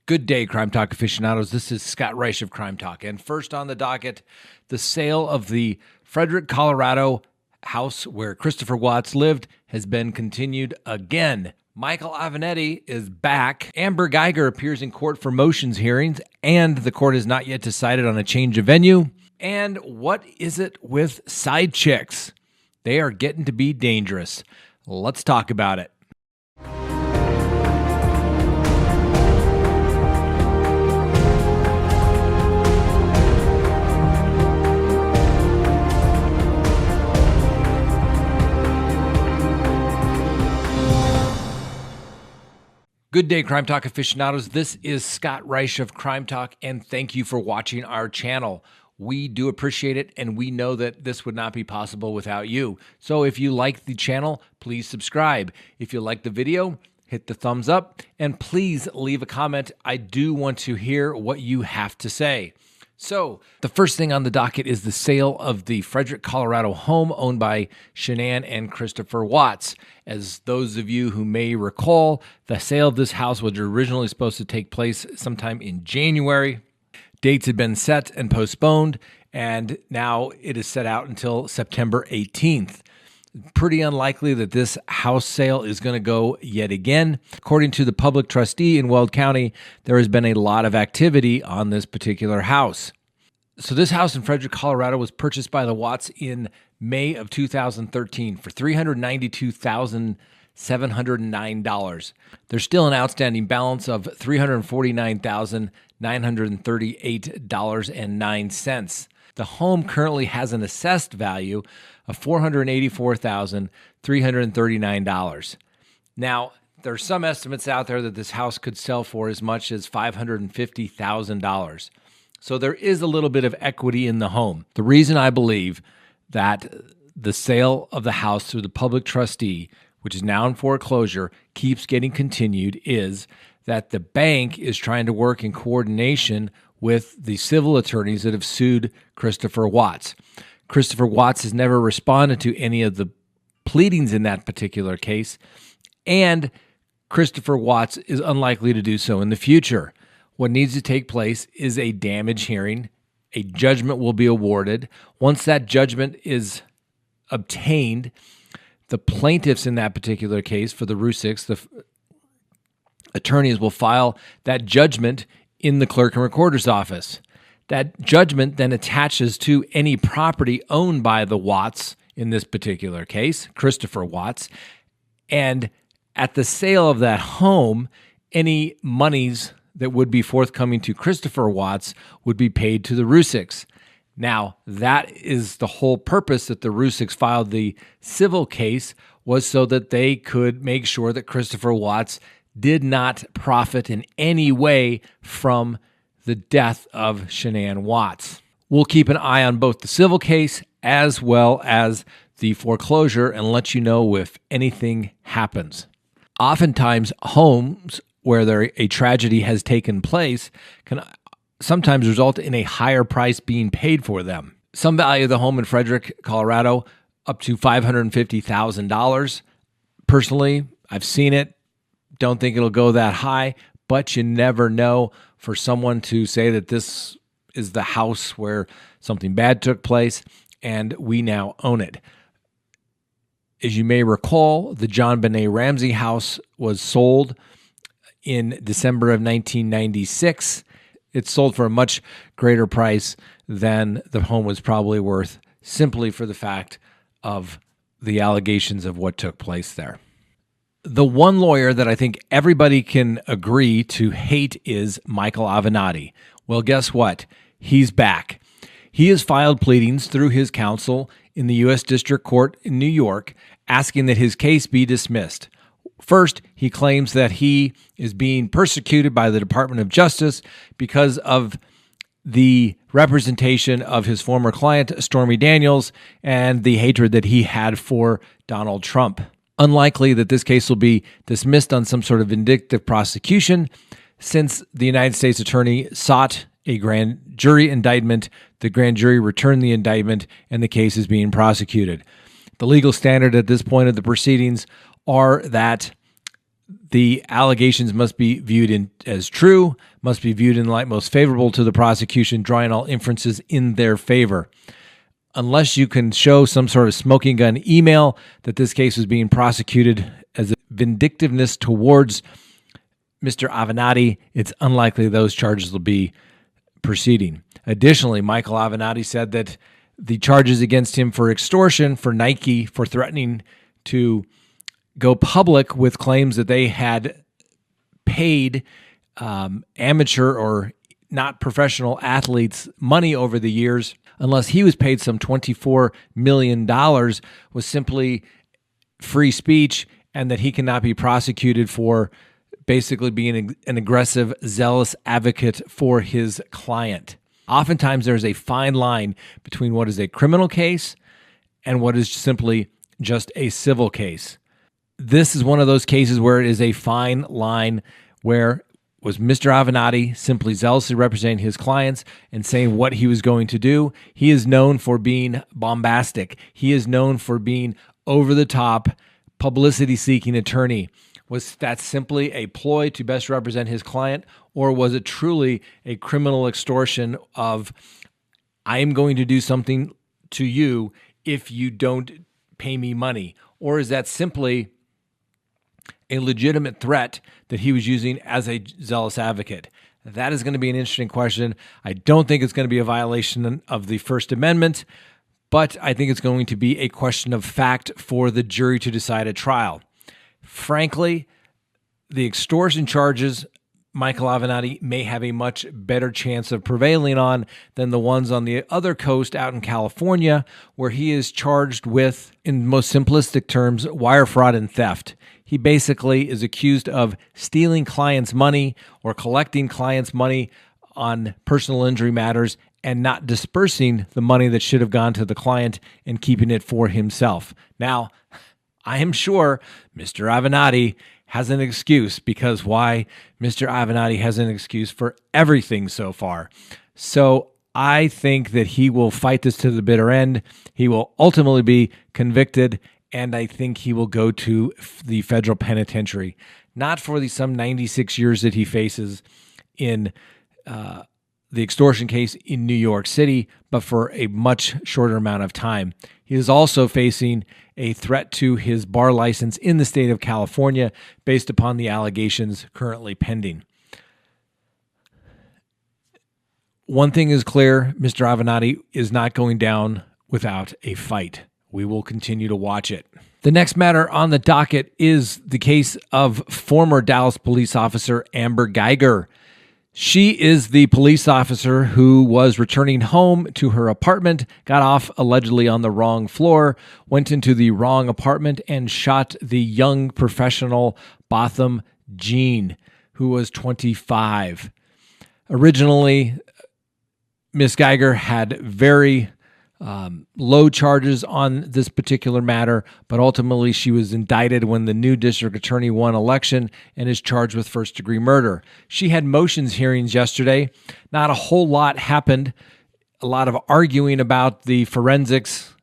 Good day, Crime Talk aficionados. This is Scott Reisch of Crime Talk. And first on the docket, the sale of the Frederick, Colorado house where Christopher Watts lived has been continued again. Micheal Avenatti is back. Amber Guyger appears in court for motions hearings, and the court has not yet decided on a change of venue. And what is it with side chicks? They are getting to be dangerous. Let's talk about it. Good day, Crime Talk aficionados. This is Scott Reisch of Crime Talk, and thank you for watching our channel. We do appreciate it, and we know that this would not be possible without you. So if you like the channel, please subscribe. If you like the video, hit the thumbs up, and please leave a comment. I do want to hear what you have to say. So the first thing on the docket is the sale of the Frederick, Colorado home owned by Shanann and Christopher Watts. As those of you who may recall, the sale of this house was originally supposed to take place sometime in January. Dates had been set and postponed, and now it is set out until September 18th. Pretty unlikely that this house sale is going to go yet again. According to the public trustee in Weld County, there has been a lot of activity on this particular house. So this house in Frederick, Colorado was purchased by the Watts in May of 2013 for $392,709. There's still an outstanding balance of $349,938.09. The home currently has an assessed value of $484,339. Now, there's some estimates out there that this house could sell for as much as $550,000. So there is a little bit of equity in the home. The reason I believe that the sale of the house through the public trustee, which is now in foreclosure, keeps getting continued is that the bank is trying to work in coordination with the civil attorneys that have sued Christopher Watts. Christopher Watts has never responded to any of the pleadings in that particular case, and Christopher Watts is unlikely to do so in the future. What needs to take place is a damage hearing. A judgment will be awarded. Once that judgment is obtained, the plaintiffs in that particular case for the Rusiks, the attorneys will file that judgment in the clerk and recorder's office. That judgment then attaches to any property owned by the Watts, in this particular case, Christopher Watts. And at the sale of that home, any monies that would be forthcoming to Christopher Watts would be paid to the Rusiks. Now, that is the whole purpose that the Rusiks filed the civil case, was so that they could make sure that Christopher Watts did not profit in any way from the death of Shanann Watts. We'll keep an eye on both the civil case as well as the foreclosure and let you know if anything happens. Oftentimes, homes where a tragedy has taken place can sometimes result in a higher price being paid for them. Some value the home in Frederick, Colorado, up to $550,000. Personally, I've seen it. Don't think it'll go that high, but you never know. For someone to say that this is the house where something bad took place and we now own it. As you may recall, the John Benet Ramsey house was sold in December of 1996. It sold for a much greater price than the home was probably worth, simply for the fact of the allegations of what took place there. The one lawyer that I think everybody can agree to hate is Micheal Avenatti. Well, guess what? He's back. He has filed pleadings through his counsel in the U.S. District Court in New York, asking that his case be dismissed. First, he claims that he is being persecuted by the Department of Justice because of the representation of his former client, Stormy Daniels, and the hatred that he had for Donald Trump. Unlikely that this case will be dismissed on some sort of vindictive prosecution, since the United States attorney sought a grand jury indictment. The grand jury returned the indictment, and the case is being prosecuted. The legal standard at this point of the proceedings are that The allegations must be viewed as true, must be viewed in the light most favorable to the prosecution, drawing all inferences in their favor. Unless you can show some sort of smoking gun email that this case was being prosecuted as a vindictiveness towards Mr. Avenatti, it's unlikely those charges will be proceeding. Additionally, Micheal Avenatti said that the charges against him for extortion, for Nike, for threatening to go public with claims that they had paid amateur or not professional athletes money over the years, unless he was paid some $24 million, was simply free speech, and that he cannot be prosecuted for basically being an aggressive, zealous advocate for his client. Oftentimes, there's a fine line between what is a criminal case and what is simply just a civil case. This is one of those cases where it is a fine line, where was Mr. Avenatti simply zealously representing his clients and saying what he was going to do. He is known for being bombastic. He is known for being over-the-top, publicity-seeking attorney. Was that simply a ploy to best represent his client, or was it truly a criminal extortion of, I am going to do something to you if you don't pay me money? Or is that simply a legitimate threat that he was using as a zealous advocate? That is going to be an interesting question. I don't think it's going to be a violation of the First Amendment, but I think it's going to be a question of fact for the jury to decide at trial. Frankly, the extortion charges Micheal Avenatti may have a much better chance of prevailing on than the ones on the other coast out in California, where he is charged with, in most simplistic terms, wire fraud and theft. He basically is accused of stealing clients' money or collecting clients' money on personal injury matters and not dispersing the money that should have gone to the client and keeping it for himself. Now, I am sure Mr. Avenatti has an excuse, because why? Mr. Avenatti has an excuse for everything so far. So I think that he will fight this to the bitter end. He will ultimately be convicted, and I think he will go to the federal penitentiary, not for the some 96 years that he faces in the extortion case in New York City, but for a much shorter amount of time. He is also facing a threat to his bar license in the state of California based upon the allegations currently pending. One thing is clear, Mr. Avenatti is not going down without a fight. We will continue to watch it. The next matter on the docket is the case of former Dallas police officer Amber Guyger. She is the police officer who was returning home to her apartment, got off allegedly on the wrong floor, went into the wrong apartment, and shot the young professional Botham Jean, who was 25. Originally, Miss Guyger had very low charges on this particular matter, but ultimately she was indicted when the new district attorney won election and is charged with first-degree murder. She had motions hearings yesterday. Not a whole lot happened. A lot of arguing about the forensics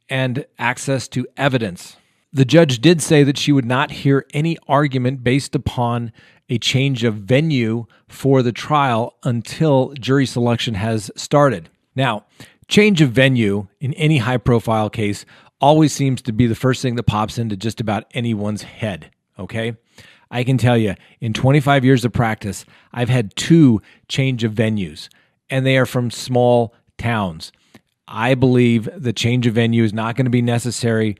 and access to evidence. The judge did say that she would not hear any argument based upon a change of venue for the trial until jury selection has started. Now, change of venue in any high-profile case always seems to be the first thing that pops into just about anyone's head, okay? I can tell you, in 25 years of practice, I've had 2 change of venues, and they are from small towns. I believe the change of venue is not going to be necessary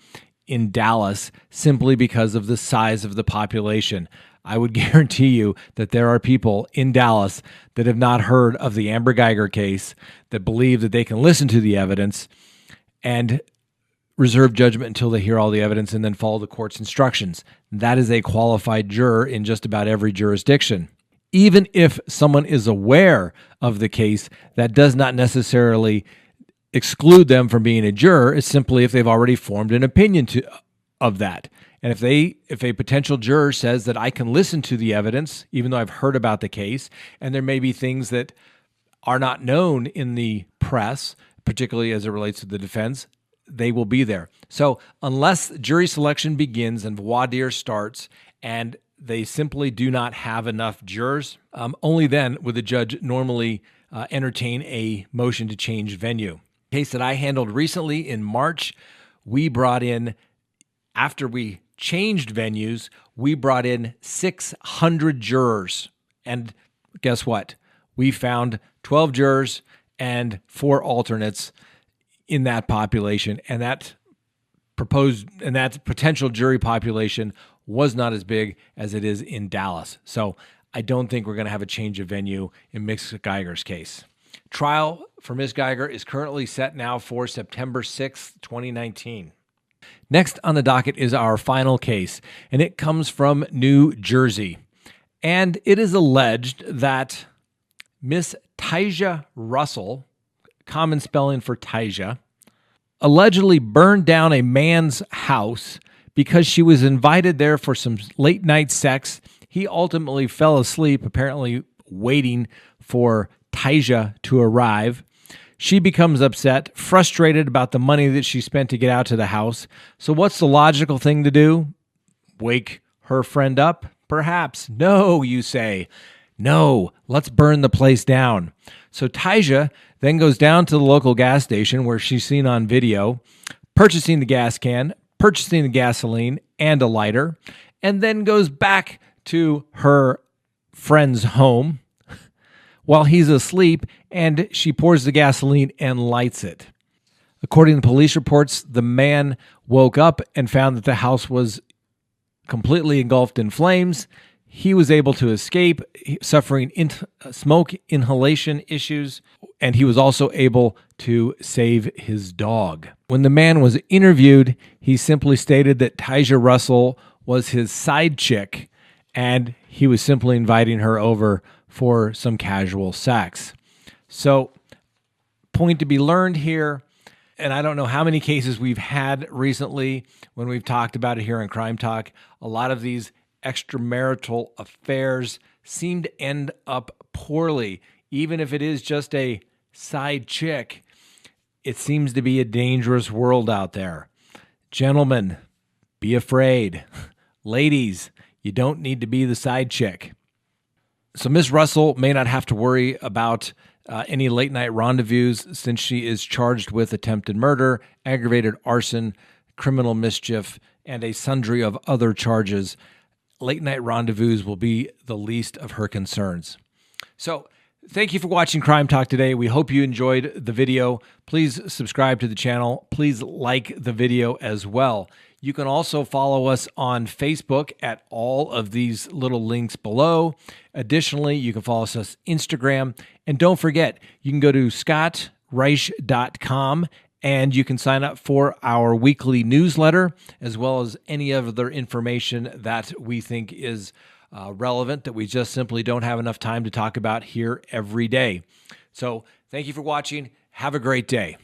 in Dallas simply because of the size of the population. I would guarantee you that there are people in Dallas that have not heard of the Amber Guyger case, that believe that they can listen to the evidence and reserve judgment until they hear all the evidence and then follow the court's instructions. That is a qualified juror in just about every jurisdiction. Even if someone is aware of the case, that does not necessarily exclude them from being a juror. It's simply if they've already formed an opinion of that. And if a potential juror says that I can listen to the evidence, even though I've heard about the case, and there may be things that are not known in the press, particularly as it relates to the defense, they will be there. So unless jury selection begins and voir dire starts and they simply do not have enough jurors. Only then would the judge normally entertain a motion to change venue. Case that I handled recently in March, we brought in, after we changed venues, we brought in 600 jurors. And guess what? We found 12 jurors and 4 alternates in that population, and that potential jury population was not as big as it is in Dallas. So I don't think we're going to have a change of venue in Miss Guyger's case. Trial for Miss Guyger is currently set now for September 6th, 2019. Next on the docket is our final case, and it comes from New Jersey. And it is alleged that Miss Tyja Russell, common spelling for Tyja, allegedly burned down a man's house because she was invited there for some late night sex. He ultimately fell asleep, apparently waiting for Tyja to arrive. She becomes upset, frustrated about the money that she spent to get out to the house. So what's the logical thing to do? Wake her friend up? Perhaps. No, you say. No, let's burn the place down. So Tyja then goes down to the local gas station where she's seen on video, purchasing the gas can, purchasing the gasoline and a lighter, and then goes back to her friend's home while he's asleep, and she pours the gasoline and lights it. According to police reports, the man woke up and found that the house was completely engulfed in flames. He was able to escape, suffering smoke inhalation issues, and he was also able to save his dog. When the man was interviewed, he simply stated that Tyja Russell was his side chick, and he was simply inviting her over for some casual sex. So, point to be learned here, and I don't know how many cases we've had recently when we've talked about it here on Crime Talk. A lot of these extramarital affairs seem to end up poorly. Even if it is just a side chick, it seems to be a dangerous world out there. Gentlemen, be afraid. Ladies, you don't need to be the side chick. So Miss Russell may not have to worry about any late night rendezvous since she is charged with attempted murder, aggravated arson, criminal mischief, and a sundry of other charges. Late night rendezvous will be the least of her concerns. So thank you for watching Crime Talk today. We hope you enjoyed the video. Please subscribe to the channel. Please like the video as well. You can also follow us on Facebook at all of these little links below. Additionally, you can follow us on Instagram. And don't forget, you can go to scottreisch.com and you can sign up for our weekly newsletter, as well as any other information that we think is relevant that we just simply don't have enough time to talk about here every day. So thank you for watching. Have a great day.